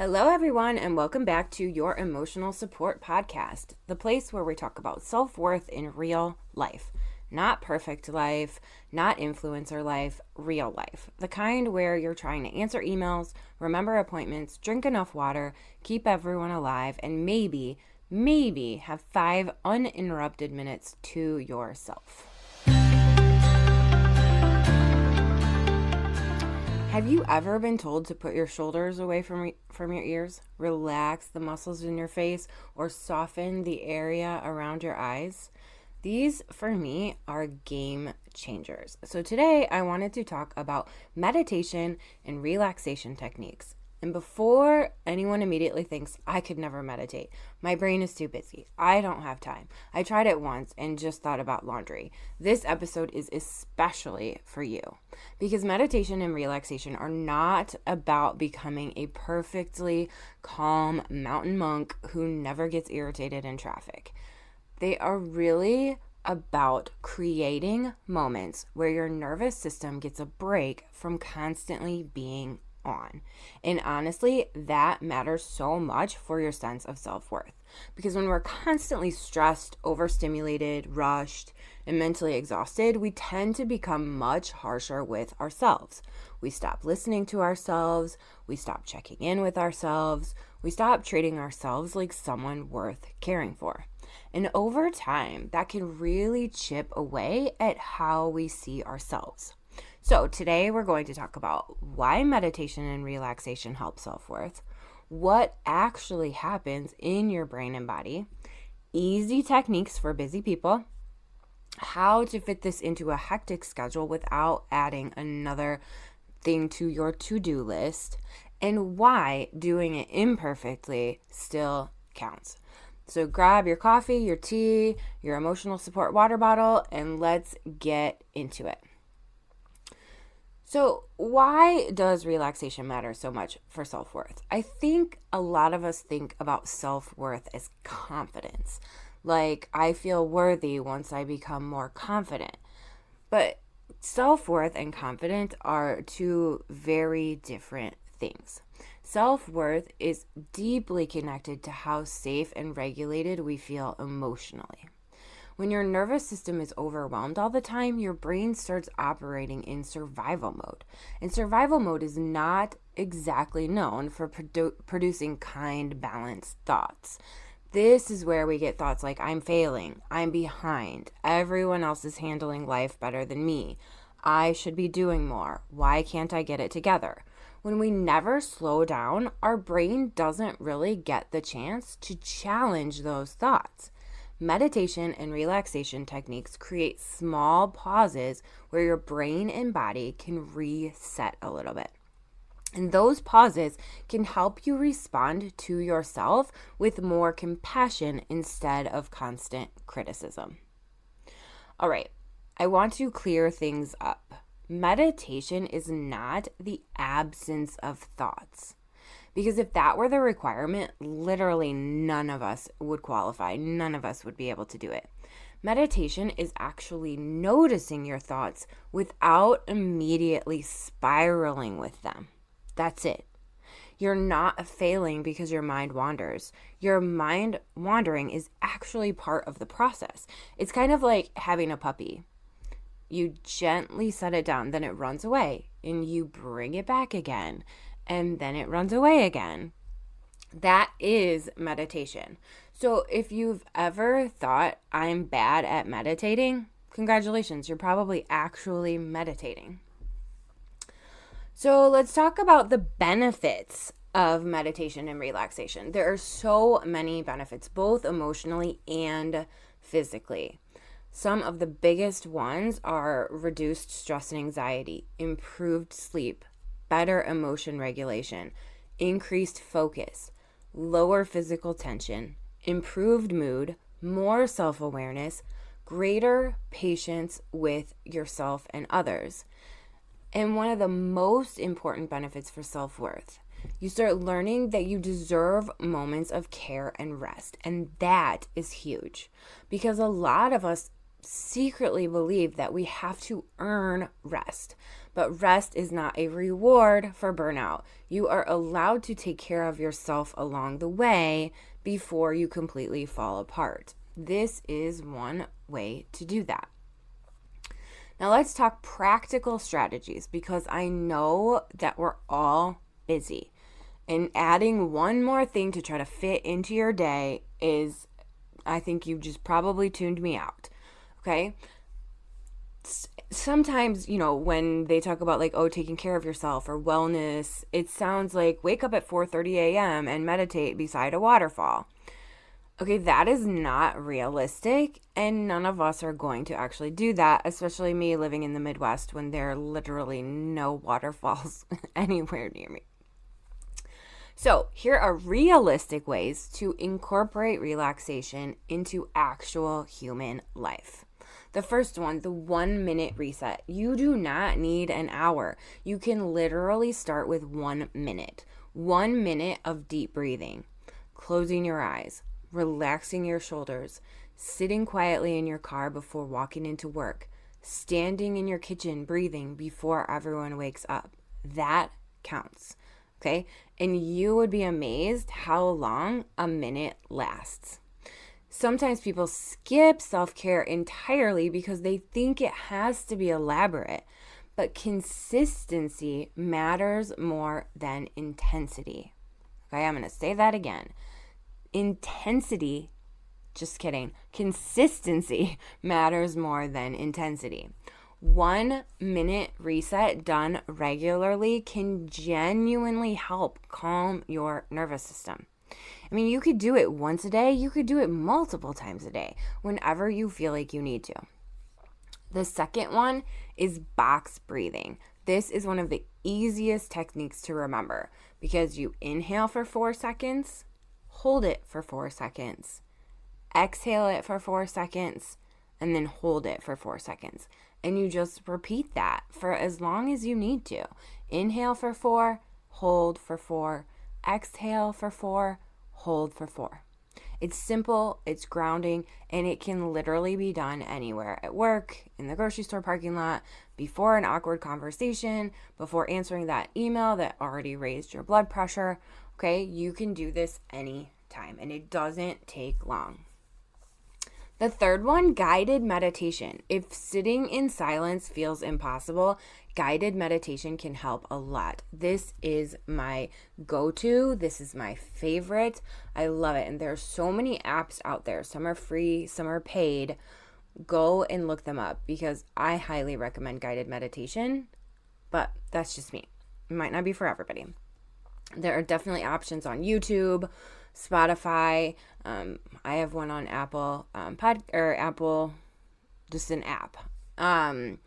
Hello, everyone, and welcome back to your Emotional Support Podcast, the place where we talk about self-worth in real life. Not perfect life, not influencer life, real life. The kind where you're trying to answer emails, remember appointments, drink enough water, keep everyone alive, and maybe have 5 uninterrupted minutes to yourself. Have you ever been told to put your shoulders away from your ears, relax the muscles in your face, or soften the area around your eyes? These, for me, are game changers. So today I wanted to talk about meditation and relaxation techniques. And before anyone immediately thinks I could never meditate, my brain is too busy, I don't have time, I tried it once and just thought about laundry, this episode is especially for you. Because meditation and relaxation are not about becoming a perfectly calm mountain monk who never gets irritated in traffic. They are really about creating moments where your nervous system gets a break from constantly being on. And honestly, that matters so much for your sense of self-worth. Because when we're constantly stressed, overstimulated, rushed, and mentally exhausted, we tend to become much harsher with ourselves. We stop listening to ourselves, we stop checking in with ourselves, we stop treating ourselves like someone worth caring for. And over time, that can really chip away at how we see ourselves. So today we're going to talk about why meditation and relaxation help self-worth, what actually happens in your brain and body, easy techniques for busy people, how to fit this into a hectic schedule without adding another thing to your to-do list, and why doing it imperfectly still counts. So grab your coffee, your tea, your emotional support water bottle, and let's get into it. So why does relaxation matter so much for self-worth? I think a lot of us think about self-worth as confidence. Like, I feel worthy once I become more confident. But self-worth and confidence are two very different things. Self-worth is deeply connected to how safe and regulated we feel emotionally. When your nervous system is overwhelmed all the time, your brain starts operating in survival mode. And survival mode is not exactly known for producing kind, balanced thoughts. This is where we get thoughts like, I'm failing, I'm behind, everyone else is handling life better than me, I should be doing more, why can't I get it together? When we never slow down, our brain doesn't really get the chance to challenge those thoughts. Meditation and relaxation techniques create small pauses where your brain and body can reset a little bit. And those pauses can help you respond to yourself with more compassion instead of constant criticism. All right, I want to clear things up. Meditation is not the absence of thoughts. Because if that were the requirement, literally none of us would qualify. None of us would be able to do it. Meditation is actually noticing your thoughts without immediately spiraling with them. That's it. You're not failing because your mind wanders. Your mind wandering is actually part of the process. It's kind of like having a puppy. You gently set it down, then it runs away, and you bring it back again. And then it runs away again. That is meditation. So if you've ever thought I'm bad at meditating, congratulations, you're probably actually meditating. So let's talk about the benefits of meditation and relaxation. There are so many benefits, both emotionally and physically. Some of the biggest ones are reduced stress and anxiety, improved sleep, better emotion regulation, increased focus, lower physical tension, improved mood, more self-awareness, greater patience with yourself and others. And one of the most important benefits for self-worth, you start learning that you deserve moments of care and rest. And that is huge because a lot of us secretly believe that we have to earn rest. But rest is not a reward for burnout. You are allowed to take care of yourself along the way before you completely fall apart. This is one way to do that. Now let's talk practical strategies, because I know that we're all busy. And adding one more thing to try to fit into your day is, I think you just probably tuned me out. Okay? Sometimes, when they talk about like, oh, taking care of yourself or wellness, it sounds like wake up at 4:30 a.m. and meditate beside a waterfall. Okay, that is not realistic, and none of us are going to actually do that, especially me living in the Midwest when there are literally no waterfalls anywhere near me. So here are realistic ways to incorporate relaxation into actual human life. The first one, the 1 minute reset. You do not need an hour. You can literally start with 1 minute. 1 minute of deep breathing, closing your eyes, relaxing your shoulders, sitting quietly in your car before walking into work, standing in your kitchen breathing before everyone wakes up. That counts. Okay? And you would be amazed how long a minute lasts. Sometimes people skip self-care entirely because they think it has to be elaborate, but consistency matters more than intensity. Okay, I'm going to say that again. Consistency matters more than intensity. 1 minute reset done regularly can genuinely help calm your nervous system. I mean, you could do it once a day. You could do it multiple times a day, whenever you feel like you need to. The second one is box breathing. This is one of the easiest techniques to remember, because you inhale for 4 seconds, hold it for 4 seconds, exhale it for 4 seconds, and then hold it for 4 seconds. And you just repeat that for as long as you need to. Inhale for 4, hold for 4, exhale for 4, hold for 4. It's simple, it's grounding, and it can literally be done anywhere, at work, in the grocery store parking lot, before an awkward conversation, before answering that email that already raised your blood pressure. Okay, you can do this anytime, and it doesn't take long. The third one, guided meditation. If sitting in silence feels impossible, guided meditation can help a lot. This is my go-to. This is my favorite. I love it. And there are so many apps out there. Some are free, some are paid. Go and look them up, because I highly recommend guided meditation, but that's just me. It might not be for everybody. There are definitely options on YouTube, Spotify. I have one on Apple Apple, just an app. And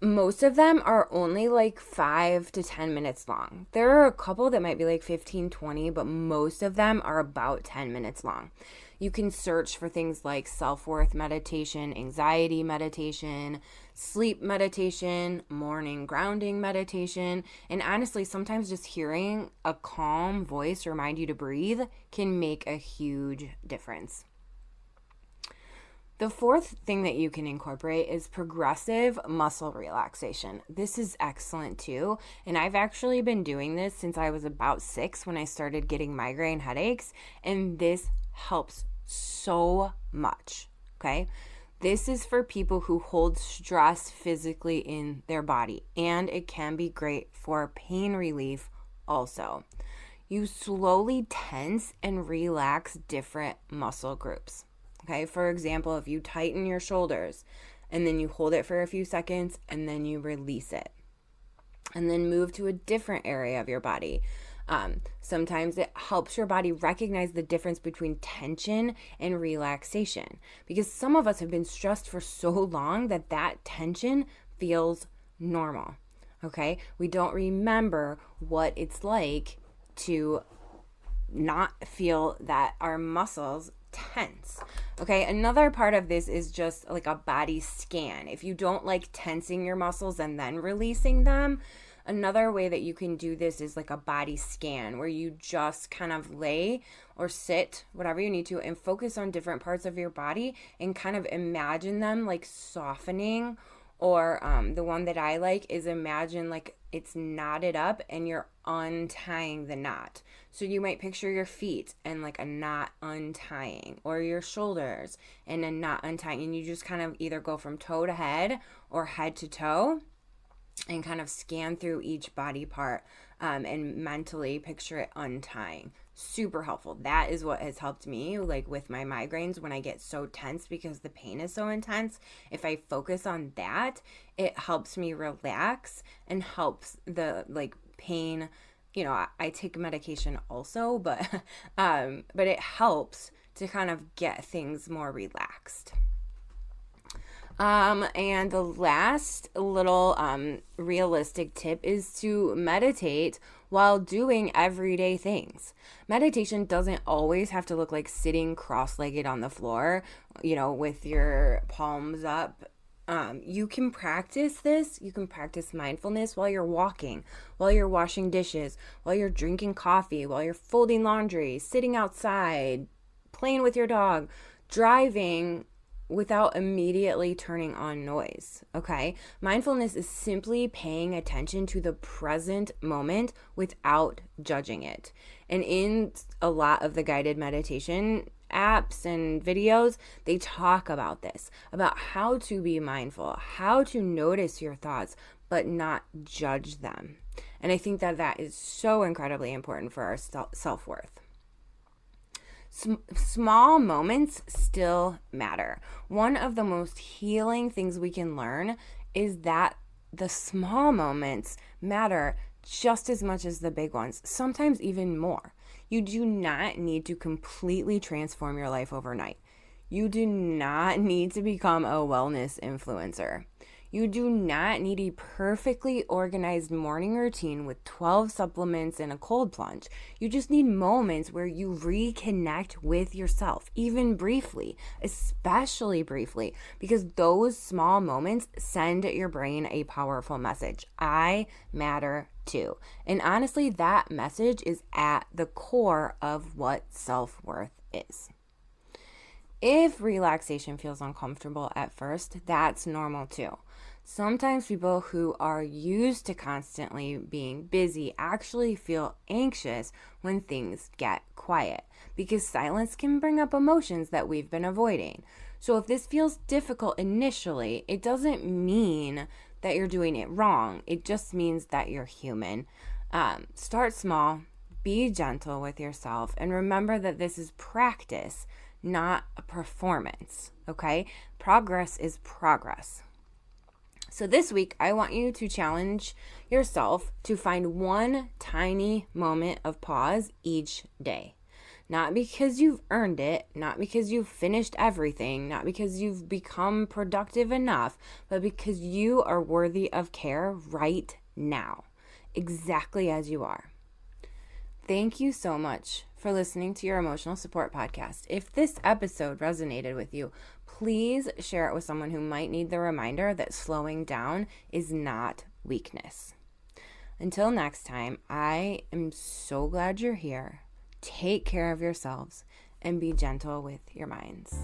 most of them are only like 5 to 10 minutes long. There are a couple that might be like 15, 20, but most of them are about 10 minutes long. You can search for things like self-worth meditation, anxiety meditation, sleep meditation, morning grounding meditation, and honestly, sometimes just hearing a calm voice remind you to breathe can make a huge difference. The fourth thing that you can incorporate is progressive muscle relaxation. This is excellent too, and I've actually been doing this since I was about 6 when I started getting migraine headaches, and this helps so much, okay? This is for people who hold stress physically in their body, and it can be great for pain relief also. You slowly tense and relax different muscle groups. Okay, for example, if you tighten your shoulders and then you hold it for a few seconds and then you release it and then move to a different area of your body. Sometimes it helps your body recognize the difference between tension and relaxation, because some of us have been stressed for so long that tension feels normal. Okay, we don't remember what it's like to not feel that our muscles tense. Okay, another part of this is just like a body scan. If you don't like tensing your muscles and then releasing them, another way that you can do this is like a body scan, where you just kind of lay or sit, whatever you need to, and focus on different parts of your body and kind of imagine them like softening Or the one that I like is imagine like it's knotted up and you're untying the knot. So you might picture your feet and like a knot untying, or your shoulders and a knot untying. And you just kind of either go from toe to head or head to toe and kind of scan through each body part and mentally picture it untying. Super helpful. That is what has helped me, like with my migraines when I get so tense because the pain is so intense. If I focus on that, it helps me relax and helps the like pain. You know, I take medication also, but it helps to kind of get things more relaxed. And the last little realistic tip is to meditate while doing everyday things. Meditation doesn't always have to look like sitting cross-legged on the floor, you know, with your palms up. You can practice this. You can practice mindfulness while you're walking, while you're washing dishes, while you're drinking coffee, while you're folding laundry, sitting outside, playing with your dog, driving, without immediately turning on noise, okay? Mindfulness is simply paying attention to the present moment without judging it. And in a lot of the guided meditation apps and videos, they talk about this, about how to be mindful, how to notice your thoughts, but not judge them. And I think that that is so incredibly important for our self-worth. Small moments still matter. One of the most healing things we can learn is that the small moments matter just as much as the big ones, sometimes even more. You do not need to completely transform your life overnight. You do not need to become a wellness influencer. You do not need a perfectly organized morning routine with 12 supplements and a cold plunge. You just need moments where you reconnect with yourself, even briefly, especially briefly, because those small moments send your brain a powerful message. I matter too. And honestly, that message is at the core of what self-worth is. If relaxation feels uncomfortable at first, that's normal too. Sometimes people who are used to constantly being busy actually feel anxious when things get quiet, because silence can bring up emotions that we've been avoiding. So if this feels difficult initially, it doesn't mean that you're doing it wrong. It just means that you're human. Start small, be gentle with yourself, and remember that this is practice, not a performance, okay? Progress is progress. So this week, I want you to challenge yourself to find one tiny moment of pause each day. Not because you've earned it, not because you've finished everything, not because you've become productive enough, but because you are worthy of care right now, exactly as you are. Thank you so much for listening to your Emotional Support Podcast. If this episode resonated with you, please share it with someone who might need the reminder that slowing down is not weakness. Until next time, I am so glad you're here. Take care of yourselves and be gentle with your minds.